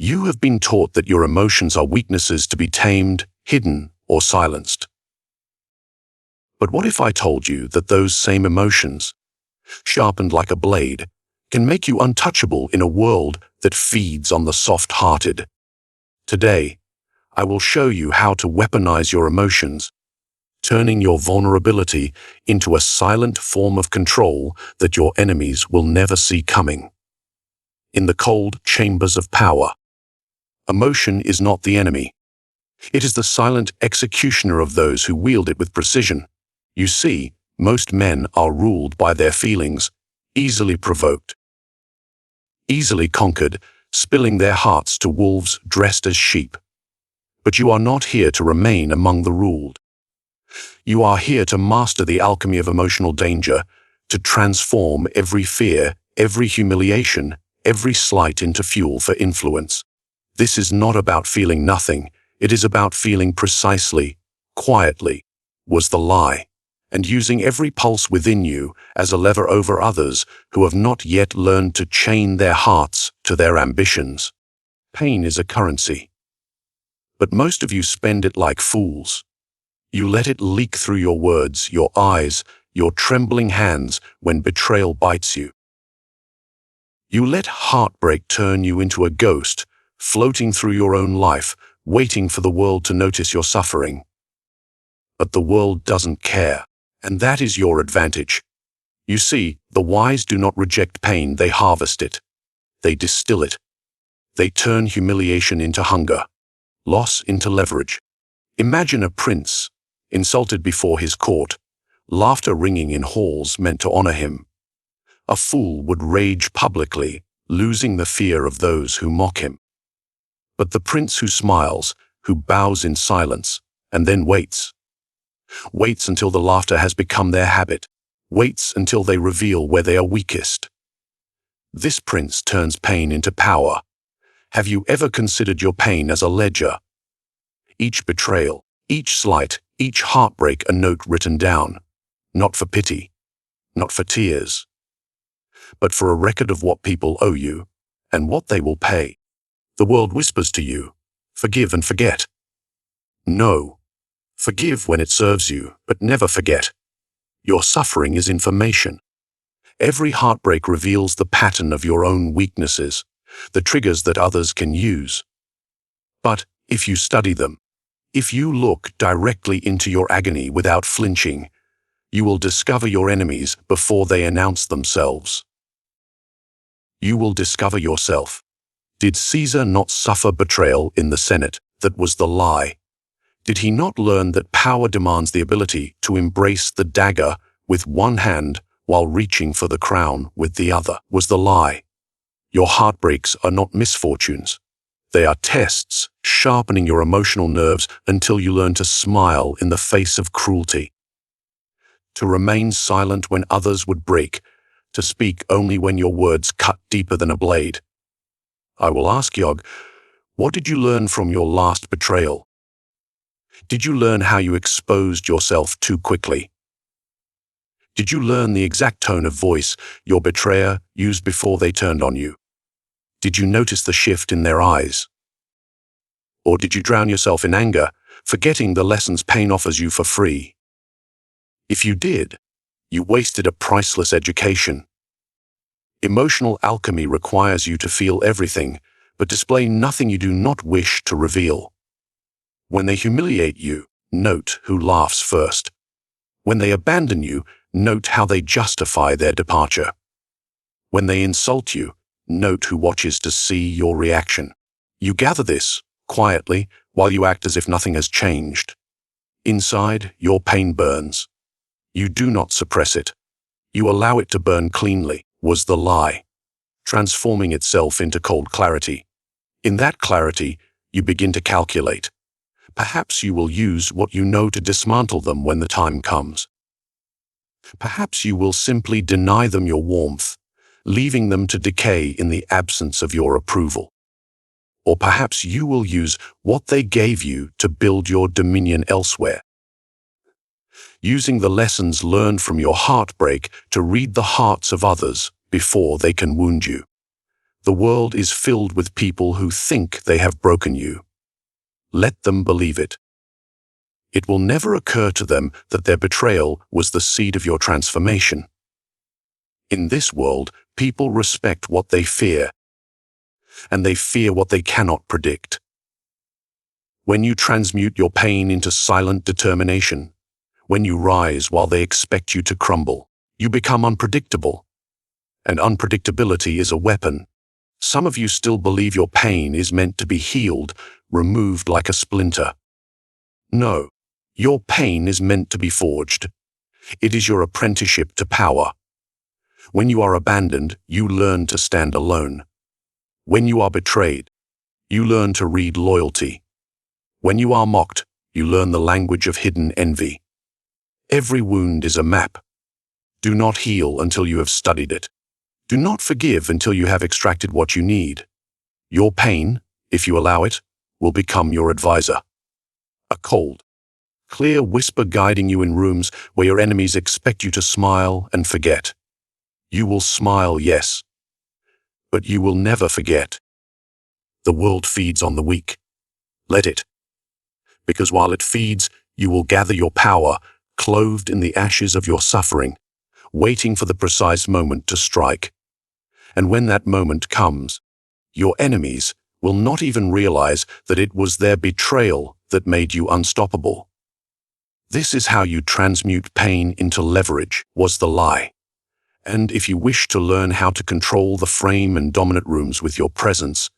You have been taught that your emotions are weaknesses to be tamed, hidden, or silenced. But what if I told you that those same emotions, sharpened like a blade, can make you untouchable in a world that feeds on the soft-hearted? Today, I will show you how to weaponize your emotions, turning your vulnerability into a silent form of control that your enemies will never see coming. In the cold chambers of power, emotion is not the enemy. It is the silent executioner of those who wield it with precision. You see, most men are ruled by their feelings, easily provoked, easily conquered, spilling their hearts to wolves dressed as sheep. But you are not here to remain among the ruled. You are here to master the alchemy of emotional danger, to transform every fear, every humiliation, every slight into fuel for influence. This is not about feeling nothing, it is about feeling precisely, quietly, was the lie, and using every pulse within you as a lever over others who have not yet learned to chain their hearts to their ambitions. Pain is a currency. But most of you spend it like fools. You let it leak through your words, your eyes, your trembling hands when betrayal bites you. You let heartbreak turn you into a ghost, floating through your own life, waiting for the world to notice your suffering. But the world doesn't care, and that is your advantage. You see, the wise do not reject pain, they harvest it. They distill it. They turn humiliation into hunger, loss into leverage. Imagine a prince, insulted before his court, laughter ringing in halls meant to honor him. A fool would rage publicly, losing the fear of those who mock him. But the prince who smiles, who bows in silence, and then waits until the laughter has become their habit, waits until they reveal where they are weakest. This prince turns pain into power. Have you ever considered your pain as a ledger? Each betrayal, each slight, each heartbreak a note written down, not for pity, not for tears, but for a record of what people owe you and what they will pay. The world whispers to you, forgive and forget. No, forgive when it serves you, but never forget. Your suffering is information. Every heartbreak reveals the pattern of your own weaknesses, the triggers that others can use. But if you study them, if you look directly into your agony without flinching, you will discover your enemies before they announce themselves. You will discover yourself. Did Caesar not suffer betrayal in the Senate? That was the lie. Did he not learn that power demands the ability to embrace the dagger with one hand while reaching for the crown with the other? Was the lie. Your heartbreaks are not misfortunes. They are tests, sharpening your emotional nerves until you learn to smile in the face of cruelty. To remain silent when others would break, to speak only when your words cut deeper than a blade. I will ask Yog, what did you learn from your last betrayal? Did you learn how you exposed yourself too quickly? Did you learn the exact tone of voice your betrayer used before they turned on you? Did you notice the shift in their eyes? Or did you drown yourself in anger, forgetting the lessons pain offers you for free? If you did, you wasted a priceless education. Emotional alchemy requires you to feel everything, but display nothing you do not wish to reveal. When they humiliate you, note who laughs first. When they abandon you, note how they justify their departure. When they insult you, note who watches to see your reaction. You gather this, quietly, while you act as if nothing has changed. Inside, your pain burns. You do not suppress it. You allow it to burn cleanly, was the lie, transforming itself into cold clarity. In that clarity, you begin to calculate. Perhaps you will use what you know to dismantle them when the time comes. Perhaps you will simply deny them your warmth, leaving them to decay in the absence of your approval. Or perhaps you will use what they gave you to build your dominion elsewhere. Using the lessons learned from your heartbreak to read the hearts of others before they can wound you. The world is filled with people who think they have broken you. Let them believe it. It will never occur to them that their betrayal was the seed of your transformation. In this world, people respect what they fear, and they fear what they cannot predict. When you transmute your pain into silent determination, when you rise while they expect you to crumble, you become unpredictable. And unpredictability is a weapon. Some of you still believe your pain is meant to be healed, removed like a splinter. No, your pain is meant to be forged. It is your apprenticeship to power. When you are abandoned, you learn to stand alone. When you are betrayed, you learn to read loyalty. When you are mocked, you learn the language of hidden envy. Every wound is a map. Do not heal until you have studied it. Do not forgive until you have extracted what you need. Your pain, if you allow it, will become your advisor. A cold, clear whisper guiding you in rooms where your enemies expect you to smile and forget. You will smile, yes, but you will never forget. The world feeds on the weak. Let it. Because while it feeds, you will gather your power, clothed in the ashes of your suffering, waiting for the precise moment to strike. And when that moment comes, your enemies will not even realize that it was their betrayal that made you unstoppable. This is how you transmute pain into leverage, was the lie. And if you wish to learn how to control the frame and dominant rooms with your presence,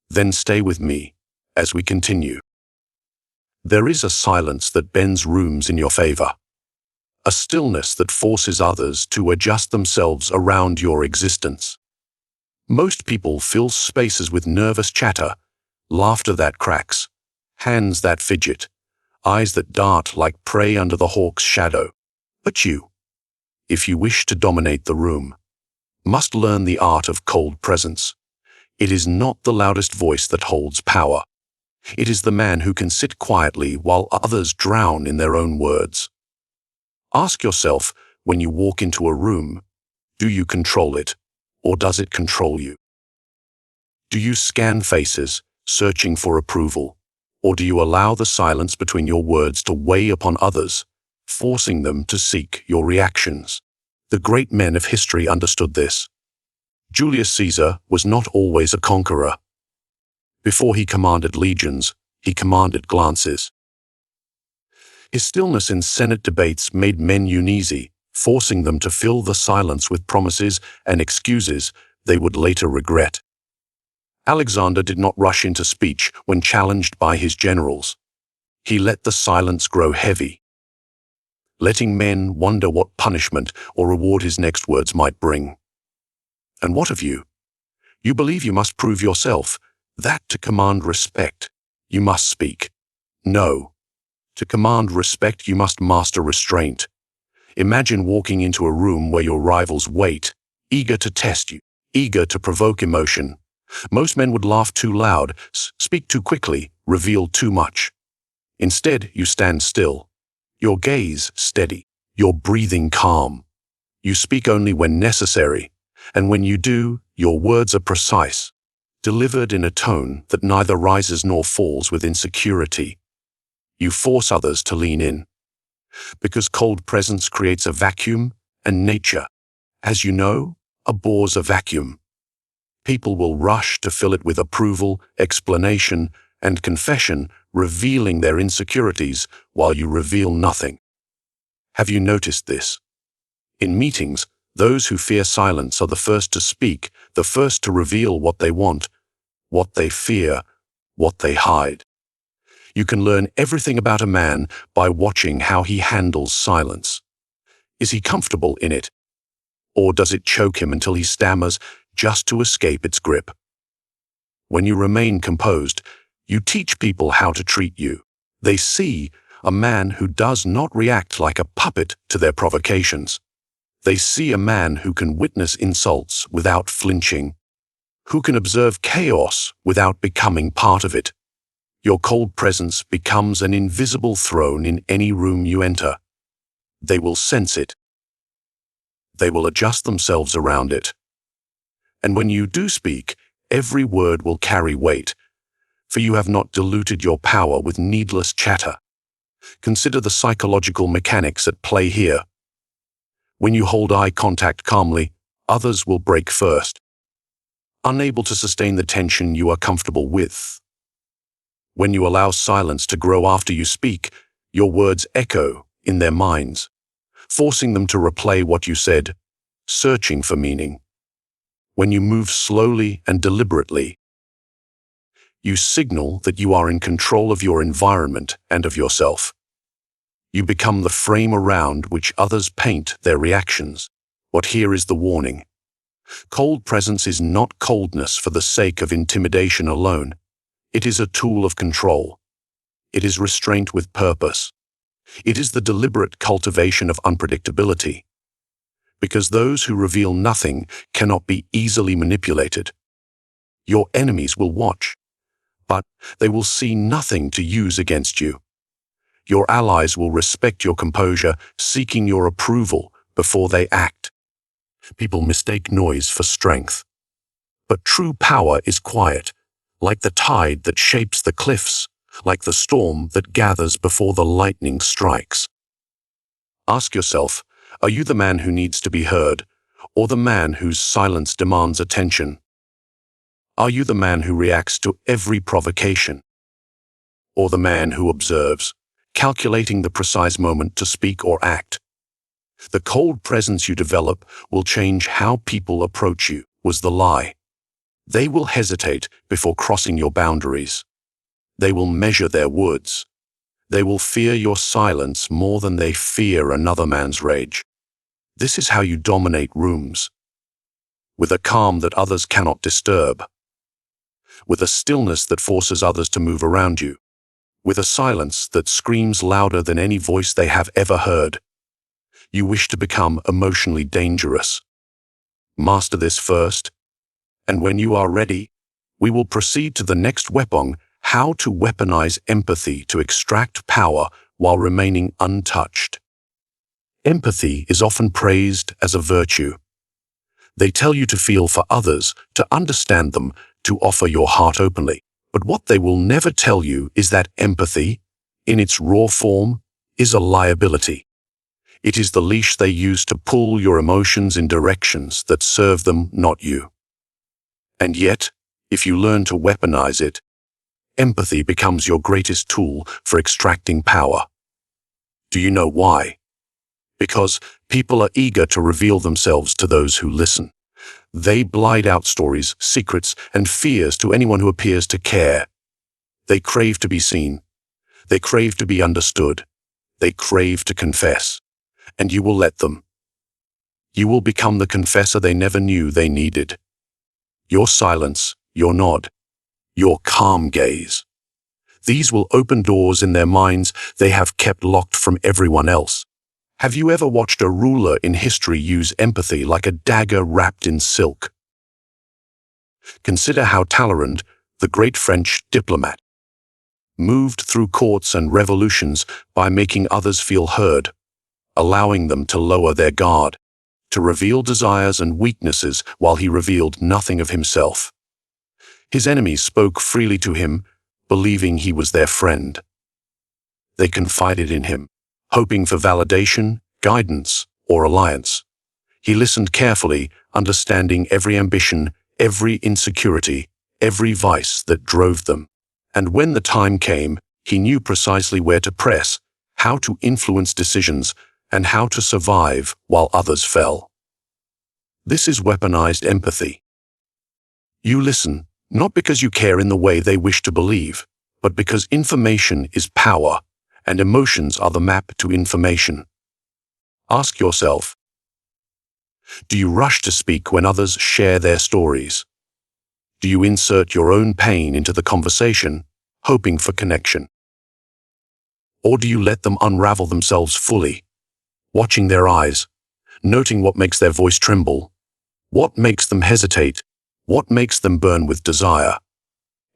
then stay with me as we continue. There is a silence that bends rooms in your favor, a stillness that forces others to adjust themselves around your existence. Most people fill spaces with nervous chatter, laughter that cracks, hands that fidget, eyes that dart like prey under the hawk's shadow. But you, if you wish to dominate the room, must learn the art of cold presence. It is not the loudest voice that holds power. It is the man who can sit quietly while others drown in their own words. Ask yourself, when you walk into a room, do you control it, or does it control you? Do you scan faces, searching for approval, or do you allow the silence between your words to weigh upon others, forcing them to seek your reactions? The great men of history understood this. Julius Caesar was not always a conqueror. Before he commanded legions, he commanded glances. His stillness in Senate debates made men uneasy, forcing them to fill the silence with promises and excuses they would later regret. Alexander did not rush into speech when challenged by his generals. He let the silence grow heavy, letting men wonder what punishment or reward his next words might bring. And what of you? You believe you must prove yourself, that to command respect, you must speak. No. To command respect, you must master restraint. Imagine walking into a room where your rivals wait, eager to test you, eager to provoke emotion. Most men would laugh too loud, speak too quickly, reveal too much. Instead, you stand still, your gaze steady, your breathing calm. You speak only when necessary, and when you do, your words are precise, delivered in a tone that neither rises nor falls with insecurity. You force others to lean in, because cold presence creates a vacuum, and nature, as you know, abhors a vacuum. People will rush to fill it with approval, explanation, and confession, revealing their insecurities while you reveal nothing. Have you noticed this? In meetings, those who fear silence are the first to speak, the first to reveal what they want, what they fear, what they hide. You can learn everything about a man by watching how he handles silence. Is he comfortable in it? Or does it choke him until he stammers just to escape its grip? When you remain composed, you teach people how to treat you. They see a man who does not react like a puppet to their provocations. They see a man who can witness insults without flinching, who can observe chaos without becoming part of it. Your cold presence becomes an invisible throne in any room you enter. They will sense it. They will adjust themselves around it. And when you do speak, Every word will carry weight, for you have not diluted your power with needless chatter. Consider the psychological mechanics at play here. When you hold eye contact calmly, others will break first, unable to sustain the tension you are comfortable with. When you allow silence to grow after you speak, your words echo in their minds, forcing them to replay what you said, searching for meaning. When you move slowly and deliberately, you signal that you are in control of your environment and of yourself. You become the frame around which others paint their reactions. But here is the warning. Cold presence is not coldness for the sake of intimidation alone. It is a tool of control. It is restraint with purpose. It is the deliberate cultivation of unpredictability. Because those who reveal nothing cannot be easily manipulated. Your enemies will watch, but they will see nothing to use against you. Your allies will respect your composure, seeking your approval before they act. People mistake noise for strength. But true power is quiet, like the tide that shapes the cliffs, like the storm that gathers before the lightning strikes. Ask yourself, are you the man who needs to be heard, or the man whose silence demands attention? Are you the man who reacts to every provocation, or the man who observes, calculating the precise moment to speak or act? The cold presence you develop will change how people approach you, was the lie. They will hesitate before crossing your boundaries. They will measure their words. They will fear your silence more than they fear another man's rage. This is how you dominate rooms. With a calm that others cannot disturb. With a stillness that forces others to move around you. With a silence that screams louder than any voice they have ever heard. You wish to become emotionally dangerous. Master this first, and when you are ready, we will proceed to the next weapon, how to weaponize empathy to extract power while remaining untouched. Empathy is often praised as a virtue. They tell you to feel for others, to understand them, to offer your heart openly. But what they will never tell you is that empathy, in its raw form, is a liability. It is the leash they use to pull your emotions in directions that serve them, not you. And yet, if you learn to weaponize it, empathy becomes your greatest tool for extracting power. Do you know why? Because people are eager to reveal themselves to those who listen. They blide out stories, secrets, and fears to anyone who appears to care. They crave to be seen. They crave to be understood. They crave to confess. And you will let them. You will become the confessor they never knew they needed. Your silence, your nod, your calm gaze. These will open doors in their minds they have kept locked from everyone else. Have you ever watched a ruler in history use empathy like a dagger wrapped in silk? Consider how Talleyrand, the great French diplomat, moved through courts and revolutions by making others feel heard, allowing them to lower their guard, to reveal desires and weaknesses while he revealed nothing of himself. His enemies spoke freely to him, believing he was their friend. They confided in him, hoping for validation, guidance, or alliance. He listened carefully, understanding every ambition, every insecurity, every vice that drove them. And when the time came, he knew precisely where to press, how to influence decisions, and how to survive while others fell. This is weaponized empathy. You listen, not because you care in the way they wish to believe, but because information is power, and emotions are the map to information. Ask yourself, do you rush to speak when others share their stories? Do you insert your own pain into the conversation, hoping for connection? Or do you let them unravel themselves fully, watching their eyes, noting what makes their voice tremble, what makes them hesitate, what makes them burn with desire?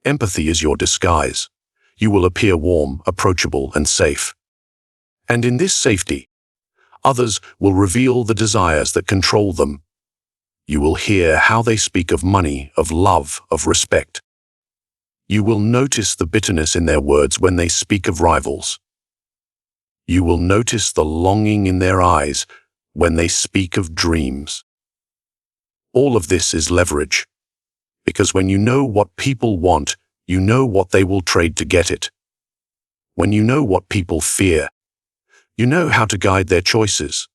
Empathy is your disguise. You will appear warm, approachable, and safe. And in this safety, others will reveal the desires that control them. You will hear how they speak of money, of love, of respect. You will notice the bitterness in their words when they speak of rivals. You will notice the longing in their eyes when they speak of dreams. All of this is leverage, because when you know what people want, you know what they will trade to get it. When you know what people fear, you know how to guide their choices.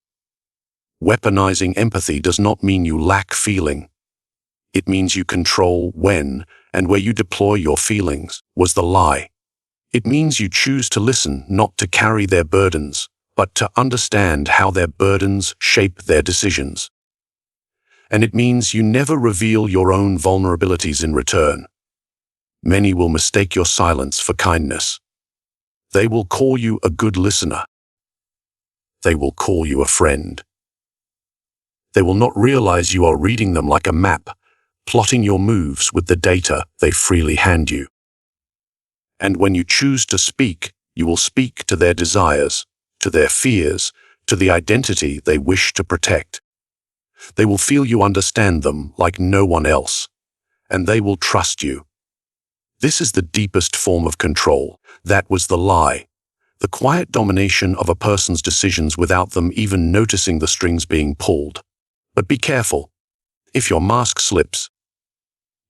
Weaponizing empathy does not mean you lack feeling. It means you control when and where you deploy your feelings, was the lie. It means you choose to listen, not to carry their burdens, but to understand how their burdens shape their decisions. And it means you never reveal your own vulnerabilities in return. Many will mistake your silence for kindness. They will call you a good listener. They will call you a friend. They will not realize you are reading them like a map, plotting your moves with the data they freely hand you. And when you choose to speak, you will speak to their desires, to their fears, to the identity they wish to protect. They will feel you understand them like no one else, and they will trust you. This is the deepest form of control. That was the lie. The quiet domination of a person's decisions without them even noticing the strings being pulled. But be careful. If your mask slips,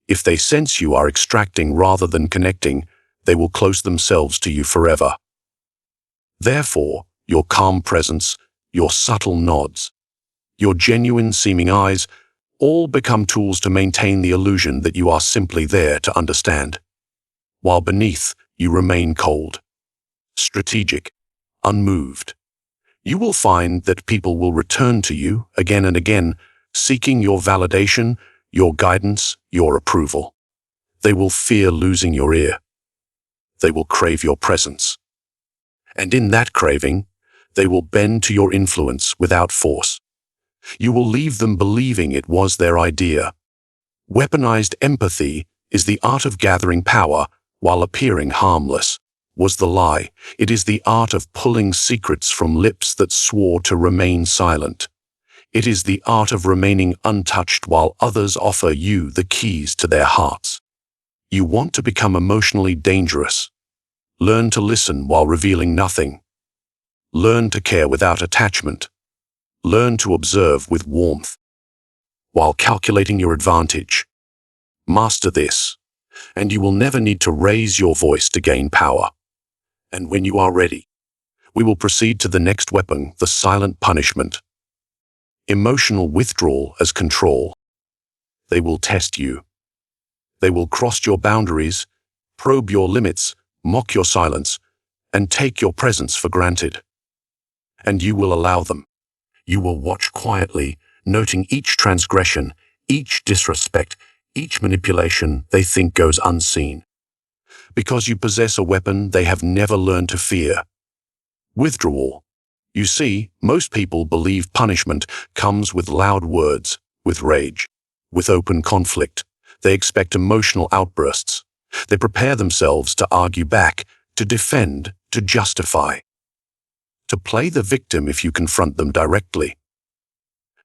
if they sense you are extracting rather than connecting, they will close themselves to you forever. Therefore, your calm presence, your subtle nods, your genuine seeming eyes, all become tools to maintain the illusion that you are simply there to understand, while beneath you remain cold, strategic, unmoved. You will find that people will return to you again and again, seeking your validation, your guidance, your approval. They will fear losing your ear. They will crave your presence. And in that craving, they will bend to your influence without force. You will leave them believing it was their idea. Weaponized empathy is the art of gathering power while appearing harmless, was the lie. It is the art of pulling secrets from lips that swore to remain silent. It is the art of remaining untouched while others offer you the keys to their hearts. You want to become emotionally dangerous. Learn to listen while revealing nothing. Learn to care without attachment. Learn to observe with warmth, while calculating your advantage. Master this, and you will never need to raise your voice to gain power. And when you are ready, we will proceed to the next weapon, the silent punishment. Emotional withdrawal as control. They will test you. They will cross your boundaries, probe your limits, mock your silence, and take your presence for granted. And you will allow them. You will watch quietly, noting each transgression, each disrespect, each manipulation they think goes unseen. Because you possess a weapon they have never learned to fear. Withdrawal. You see, most people believe punishment comes with loud words, with rage, with open conflict. They expect emotional outbursts. They prepare themselves to argue back, to defend, to justify, to play the victim if you confront them directly.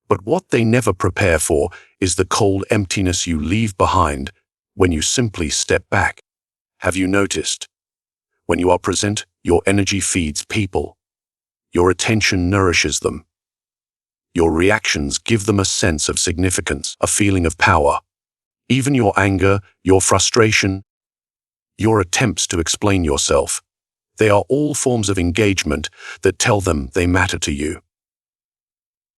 But what they never prepare for is the cold emptiness you leave behind when you simply step back. Have you noticed? When you are present, your energy feeds people. Your attention nourishes them. Your reactions give them a sense of significance, a feeling of power. Even your anger, your frustration, your attempts to explain yourself, they are all forms of engagement that tell them they matter to you.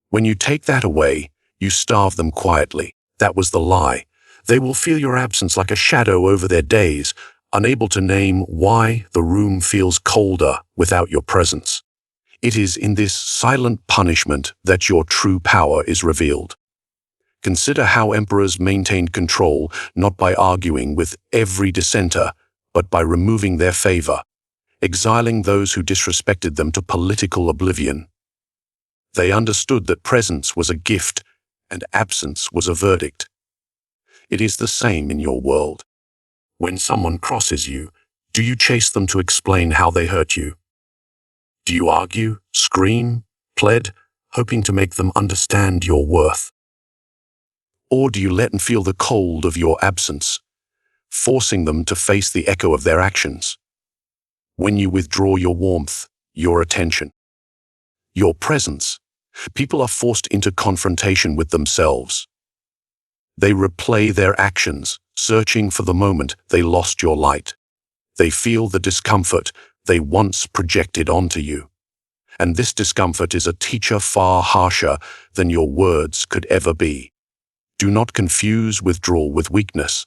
When you take that away, you starve them quietly. That was the lie. They will feel your absence like a shadow over their days, unable to name why the room feels colder without your presence. It is in this silent punishment that your true power is revealed. Consider how emperors maintained control not by arguing with every dissenter, but by removing their favor, exiling those who disrespected them to political oblivion. They understood that presence was a gift and absence was a verdict. It is the same in your world. When someone crosses you, do you chase them to explain how they hurt you? Do you argue, scream, plead, hoping to make them understand your worth? Or do you let them feel the cold of your absence, forcing them to face the echo of their actions? When you withdraw your warmth, your attention, your presence, people are forced into confrontation with themselves. They replay their actions, searching for the moment they lost your light. They feel the discomfort they once projected onto you. And this discomfort is a teacher far harsher than your words could ever be. Do not confuse withdrawal with weakness.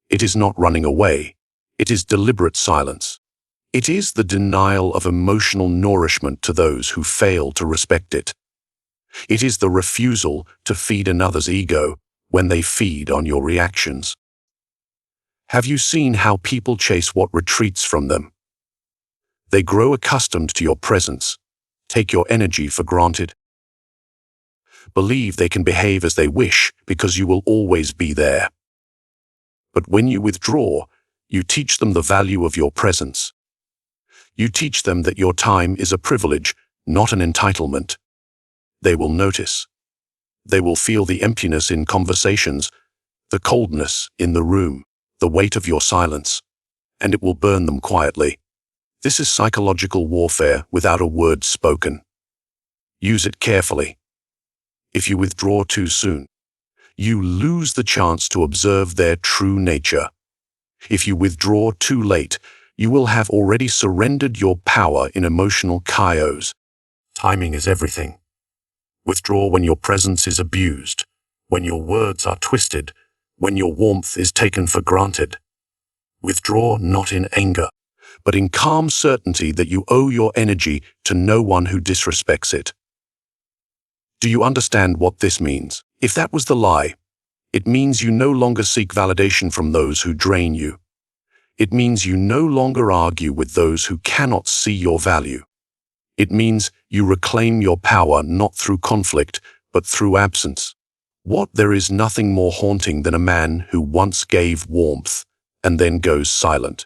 It is not running away. It is deliberate silence. It is the denial of emotional nourishment to those who fail to respect it. It is the refusal to feed another's ego when they feed on your reactions. Have you seen how people chase what retreats from them? They grow accustomed to your presence, take your energy for granted, believe they can behave as they wish because you will always be there. But when you withdraw, you teach them the value of your presence. You teach them that your time is a privilege, not an entitlement. They will notice. They will feel the emptiness in conversations, the coldness in the room, the weight of your silence, and it will burn them quietly. This is psychological warfare without a word spoken. Use it carefully. If you withdraw too soon, you lose the chance to observe their true nature. If you withdraw too late, you will have already surrendered your power in emotional chaos. Timing is everything. Withdraw when your presence is abused, when your words are twisted, when your warmth is taken for granted. Withdraw not in anger, but in calm certainty that you owe your energy to no one who disrespects it. Do you understand what this means? If that was the lie, it means you no longer seek validation from those who drain you. It means you no longer argue with those who cannot see your value. It means you reclaim your power not through conflict, but through absence. There is nothing more haunting than a man who once gave warmth and then goes silent.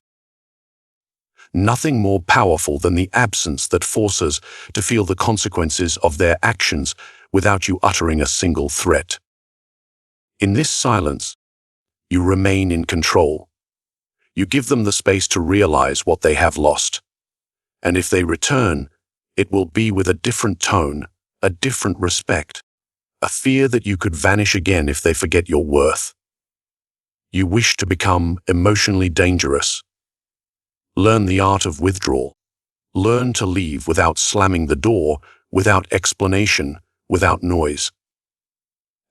Nothing more powerful than the absence that forces to feel the consequences of their actions without you uttering a single threat. In this silence, you remain in control. You give them the space to realize what they have lost. And if they return, it will be with a different tone, a different respect, a fear that you could vanish again if they forget your worth. You wish to become emotionally dangerous. Learn the art of withdrawal. Learn to leave without slamming the door, without explanation, without noise.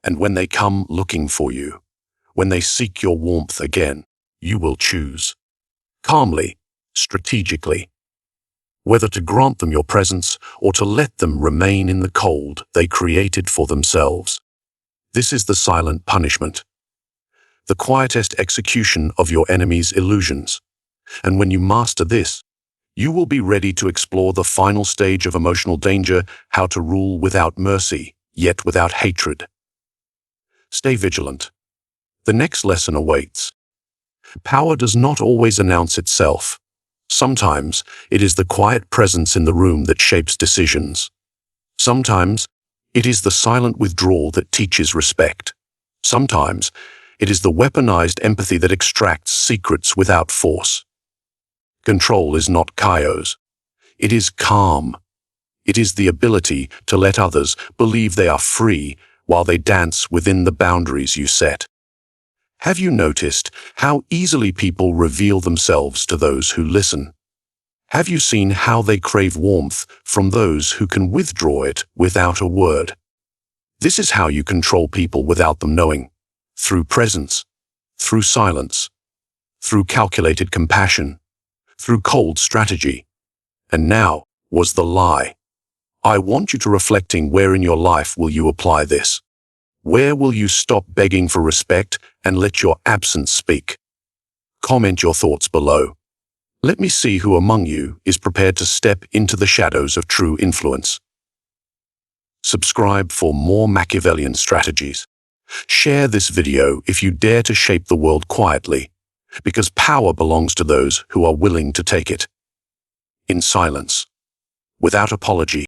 And when they come looking for you, when they seek your warmth again, you will choose, calmly, strategically, whether to grant them your presence or to let them remain in the cold they created for themselves. This is the silent punishment, the quietest execution of your enemy's illusions. And when you master this, you will be ready to explore the final stage of emotional danger, how to rule without mercy, yet without hatred. Stay vigilant. The next lesson awaits. Power does not always announce itself. Sometimes it is the quiet presence in the room that shapes decisions. Sometimes it is the silent withdrawal that teaches respect. Sometimes it is the weaponized empathy that extracts secrets without force. Control is not chaos. It is calm. It is the ability to let others believe they are free while they dance within the boundaries you set. Have you noticed how easily people reveal themselves to those who listen? Have you seen how they crave warmth from those who can withdraw it without a word? This is how you control people without them knowing. Through presence, through silence, through calculated compassion, through cold strategy. And now was the lie. I want you to reflecting where in your life will you apply this? Where will you stop begging for respect and let your absence speak? Comment your thoughts below. Let me see who among you is prepared to step into the shadows of true influence. Subscribe for more Machiavellian strategies. Share this video if you dare to shape the world quietly, because power belongs to those who are willing to take it. In silence, without apology.